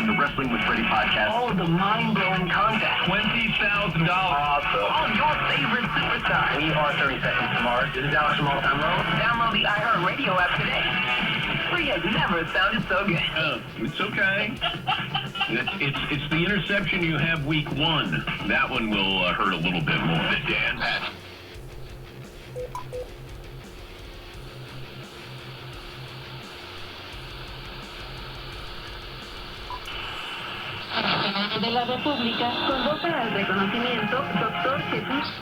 on the Wrestling with Freddie podcast. Oh, the mind-blowing contest. $20,000. Awesome. Oh, your favorite superstar. We are 30 Seconds to Mars. This is Alex from All Time Low. Download the iHeartRadio app today. Free has never sounded so good. It's okay. It's the interception you have week 1. That one will hurt a little bit more. Dan, Pat. De la República convoca al reconocimiento Dr. Jesús.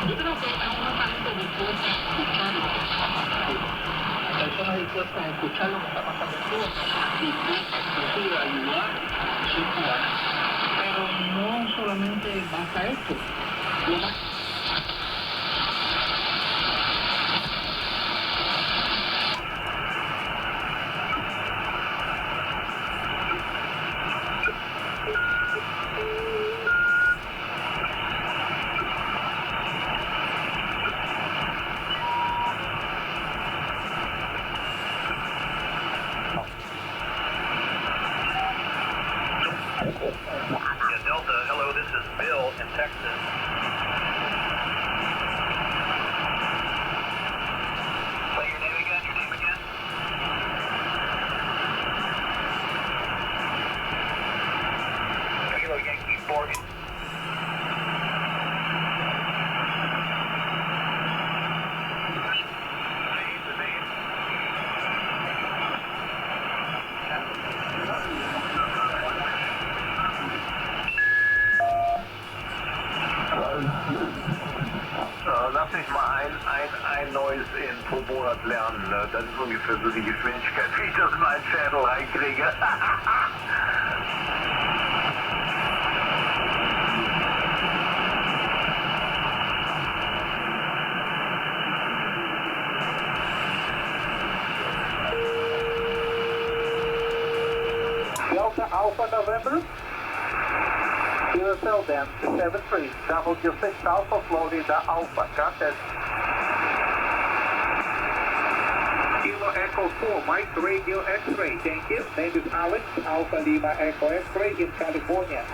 Yo creo que a una parte del pueblo escuchar lo que está pasando. Personas dispuestas a escuchar lo que está pasando en Cuba, dispuestas inclusive a ayudar a sus cubanas. Pero no solamente basta esto. Yeah, Delta, hello, this is Bill in Texas. Say your name again, Kilo Yankee 40. Das ist mal ein neues Infobonat lernen. Das ist ungefähr so die Geschwindigkeit, wie ich das in meinen Schädel reinkriege. Delta Alpha November. QSL then 73, W6 Alpha Florida Alpha, contact. Kilo Echo 4, Mike Radio X-Ray, thank you. Name is Alex, Alpha Lima Echo X-Ray in California.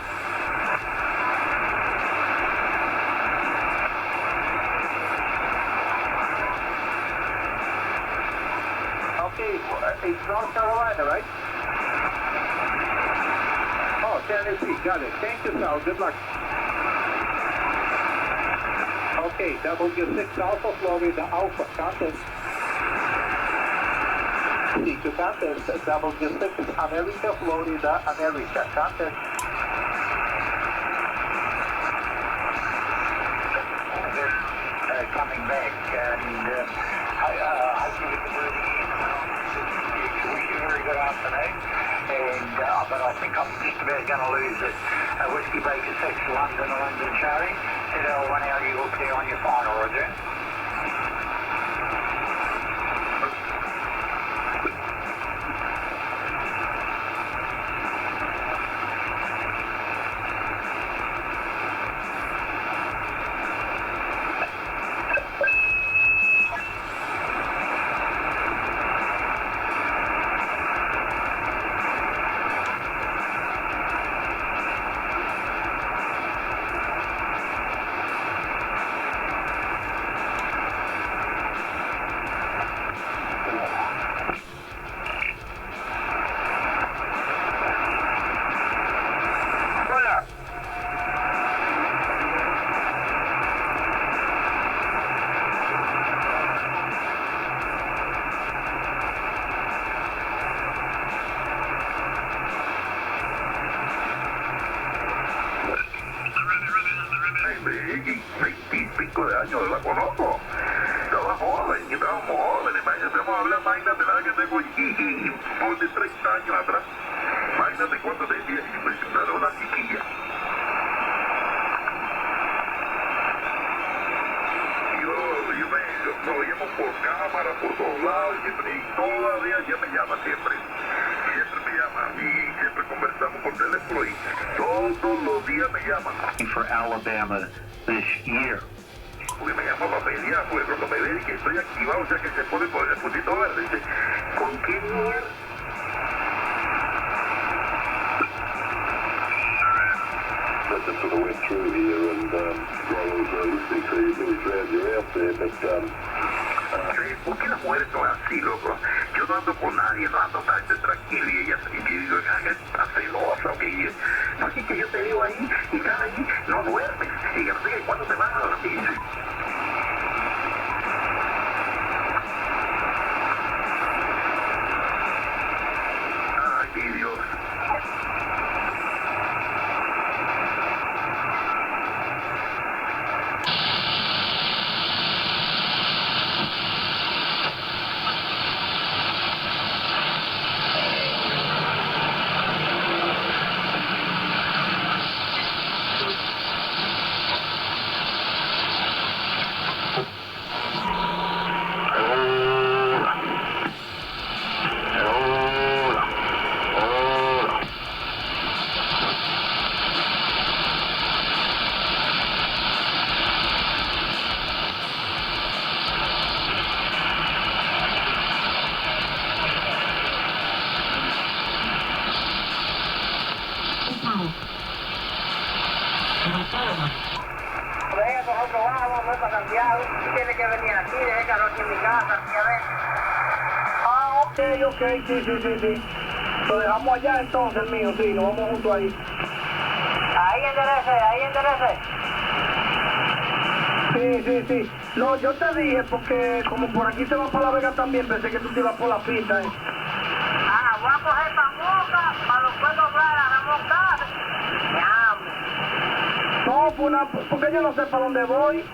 Okay, it's North Carolina, right? Oh, Tennessee, got it. Thank you, Sal. Good luck. Okay, W6 Alpha Florida Alpha, contact. C2 contact, W6 America Florida America, contact. Coming back, and I think it's a really wish you a very good afternoon. And but I think I'm just about going to lose it. Whiskey Baker 6, London, London Charlie. Said I'll run out you up there on your final, Roger. Pico de años la conozco. Estaba joven, y estábamos jóvenes, imagínate, vamos a hablar, imagínate la edad que tengo aquí, por de 30 años atrás. Imagínate cuánto tenía que presentar a una chiquilla. Yo nos oíamos por cámaras por todos lados, y todavía ella me llama siempre. Siempre me llama y siempre conversamos por teléfono y todos los días me llaman. For Alabama this year. Porque me llamó para pedir, pues cuando me ve que estoy activado, o sea que se pone por el puntito verde, dice, ¿con qué mierda? Just sort of went through here and while I was listening to you, really drowned you out there, but ¿Por qué las mujeres son así, loco? Yo no ando con nadie, no ando tan tranquilo y ella está celosa, ¿ok? No, es que yo te digo ahí y estás ahí, no duermes. Y yo sé cuándo te vas a dormir. Ay, mi Dios. Venga, nosotros vamos, no para Santiago. Tiene que venir aquí, deje carro aquí en mi casa, aquí a ver. Ah, ok, sí. Lo dejamos allá entonces, el mío, sí, nos vamos juntos ahí. Ahí enderece. Sí. No, yo te dije porque como por aquí se va para La Vega también, pensé que tú te ibas por la pista, Ah, voy a coger pa' Moca, para después doblar a Ramón Cárdenas. No, porque yo no sé para dónde voy.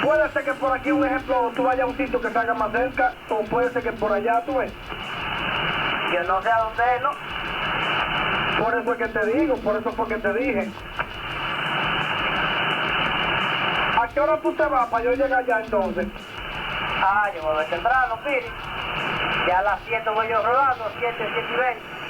Puede ser que por aquí, un ejemplo, tú vayas a un sitio que salga más cerca, o puede ser que por allá, tú ves. Yo no sé a dónde, ¿no? Por eso es que te digo, por eso fue que te dije. ¿A qué hora tú te vas para yo llegar allá entonces? Ah, yo me voy temprano, Piri. Ya a las 7 voy yo rodando, 7 y 20.